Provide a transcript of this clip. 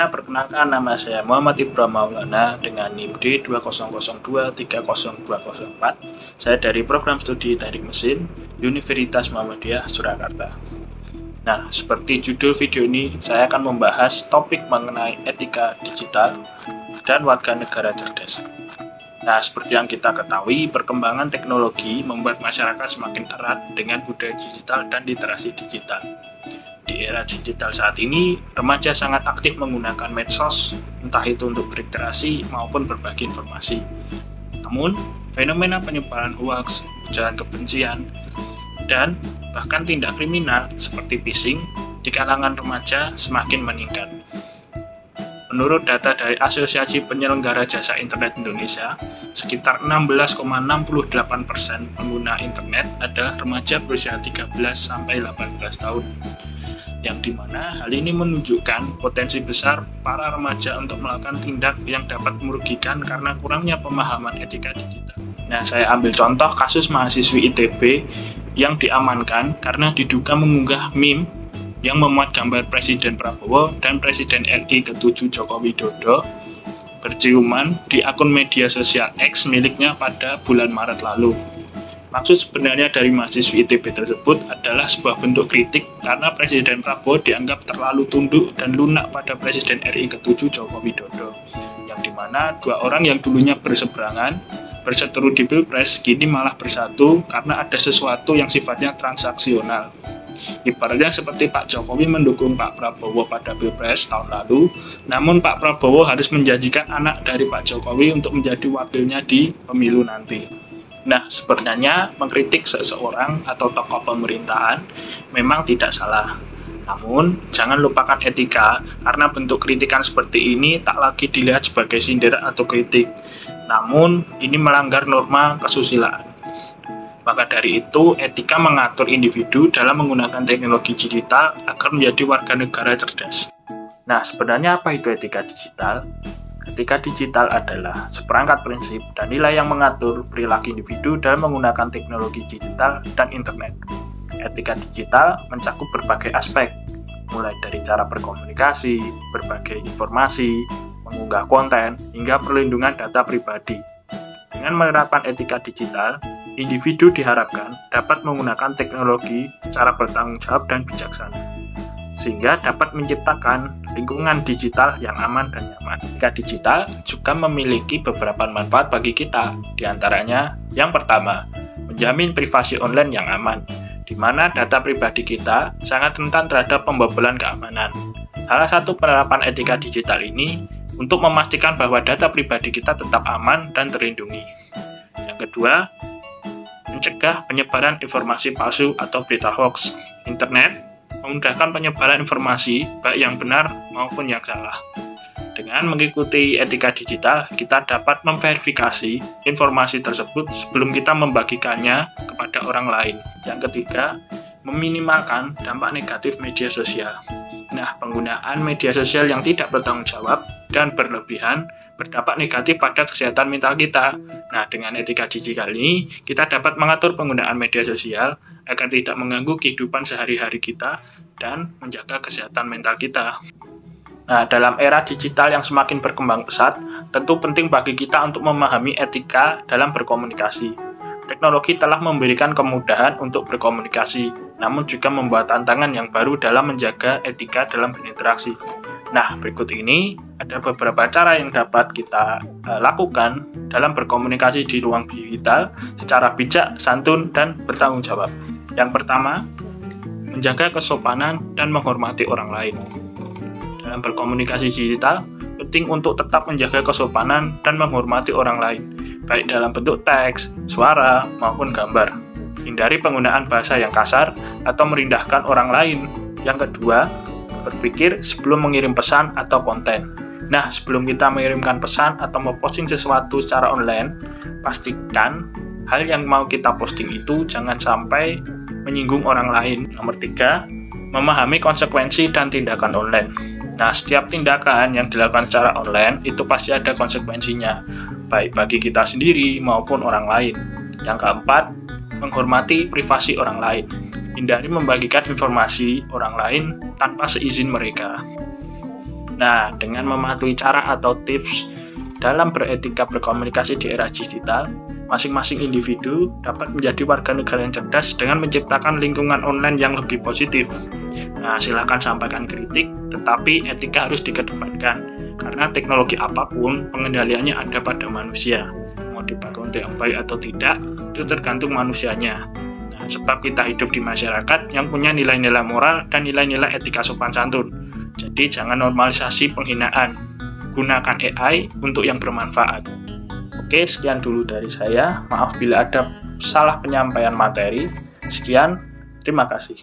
Sebelumnya, perkenalkan nama saya Muhammad Ibrahim Maulana dengan NIM D2002304204. Saya dari Program Studi Teknik Mesin, Universitas Muhammadiyah, Surakarta. Nah, seperti judul video ini, saya akan membahas topik mengenai etika digital dan warga negara cerdas. Nah, seperti yang kita ketahui, perkembangan teknologi membuat masyarakat semakin erat dengan budaya digital dan literasi digital. Di era digital saat ini, remaja sangat aktif menggunakan medsos, entah itu untuk berinteraksi maupun berbagi informasi. Namun, fenomena penyebaran hoaks, ujaran kebencian, dan bahkan tindak kriminal seperti phishing di kalangan remaja semakin meningkat. Menurut data dari Asosiasi Penyelenggara Jasa Internet Indonesia, sekitar 16,68% pengguna internet adalah remaja berusia 13-18 tahun. Yang dimana hal ini menunjukkan potensi besar para remaja untuk melakukan tindak yang dapat merugikan karena kurangnya pemahaman etika digital. Nah, saya ambil contoh kasus mahasiswi ITB yang diamankan karena diduga mengunggah meme yang memuat gambar Presiden Prabowo dan Presiden RI ke-7 Joko Widodo berciuman di akun media sosial X miliknya pada bulan Maret lalu. Maksud sebenarnya dari mahasiswi ITB tersebut adalah sebuah bentuk kritik karena Presiden Prabowo dianggap terlalu tunduk dan lunak pada Presiden RI ke-7 Joko Widodo, yang dimana dua orang yang dulunya berseberangan, berseteru di Pilpres, kini malah bersatu karena ada sesuatu yang sifatnya transaksional. Ibaratnya seperti Pak Jokowi mendukung Pak Prabowo pada Pilpres tahun lalu, namun Pak Prabowo harus menjanjikan anak dari Pak Jokowi untuk menjadi wakilnya di pemilu nanti. Nah, sebenarnya mengkritik seseorang atau tokoh pemerintahan memang tidak salah. Namun, jangan lupakan etika, karena bentuk kritikan seperti ini tak lagi dilihat sebagai sindiran atau kritik. Namun, ini melanggar norma kesusilaan. Maka dari itu, etika mengatur individu dalam menggunakan teknologi digital agar menjadi warga negara cerdas. Nah, sebenarnya apa itu etika digital? Etika digital adalah seperangkat prinsip dan nilai yang mengatur perilaku individu dalam menggunakan teknologi digital dan internet. Etika digital mencakup berbagai aspek, mulai dari cara berkomunikasi, berbagi informasi, mengunggah konten, hingga perlindungan data pribadi. Dengan menerapkan etika digital, individu diharapkan dapat menggunakan teknologi secara bertanggung jawab dan bijaksana, sehingga dapat menciptakan lingkungan digital yang aman dan nyaman. Etika digital juga memiliki beberapa manfaat bagi kita, diantaranya yang pertama, menjamin privasi online yang aman, di mana data pribadi kita sangat rentan terhadap pembobolan keamanan. Salah satu penerapan etika digital ini untuk memastikan bahwa data pribadi kita tetap aman dan terlindungi. Yang kedua, mencegah penyebaran informasi palsu atau berita hoax. Internet memudahkan penyebaran informasi baik yang benar maupun yang salah. Dengan mengikuti etika digital, kita dapat memverifikasi informasi tersebut sebelum kita membagikannya kepada orang lain. Yang ketiga, meminimalkan dampak negatif media sosial. Nah, penggunaan media sosial yang tidak bertanggung jawab dan berlebihan berdampak negatif pada kesehatan mental kita. Nah, dengan etika digital ini, kita dapat mengatur penggunaan media sosial agar tidak mengganggu kehidupan sehari-hari kita dan menjaga kesehatan mental kita. Nah, dalam era digital yang semakin berkembang pesat, tentu penting bagi kita untuk memahami etika dalam berkomunikasi. Teknologi telah memberikan kemudahan untuk berkomunikasi, namun juga membawa tantangan yang baru dalam menjaga etika dalam berinteraksi. Nah, berikut ini ada beberapa cara yang dapat kita lakukan dalam berkomunikasi di ruang digital secara bijak, santun, dan bertanggung jawab. Yang pertama, menjaga kesopanan dan menghormati orang lain. Dalam berkomunikasi digital, penting untuk tetap menjaga kesopanan dan menghormati orang lain, baik dalam bentuk teks, suara, maupun gambar. Hindari penggunaan bahasa yang kasar atau merendahkan orang lain. Yang kedua, berpikir sebelum mengirim pesan atau konten. Nah, sebelum kita mengirimkan pesan atau memposting sesuatu secara online, pastikan hal yang mau kita posting itu jangan sampai menyinggung orang lain. Nomor 3, memahami konsekuensi dan tindakan online. Nah, setiap tindakan yang dilakukan secara online itu pasti ada konsekuensinya, baik bagi kita sendiri maupun orang lain. Yang keempat, menghormati privasi orang lain. Hindari membagikan informasi orang lain tanpa seizin mereka. Nah, dengan mematuhi cara atau tips dalam beretika berkomunikasi di era digital, masing-masing individu dapat menjadi warga negara yang cerdas dengan menciptakan lingkungan online yang lebih positif. Nah, silakan sampaikan kritik, tetapi etika harus dikedepankan, karena teknologi apapun pengendaliannya ada pada manusia. Mau dipakai untuk yang baik atau tidak, itu tergantung manusianya. Nah, sebab kita hidup di masyarakat yang punya nilai-nilai moral dan nilai-nilai etika sopan santun. Jadi jangan normalisasi penghinaan. Gunakan AI untuk yang bermanfaat. Oke, sekian dulu dari saya. Maaf bila ada salah penyampaian materi. Sekian, terima kasih.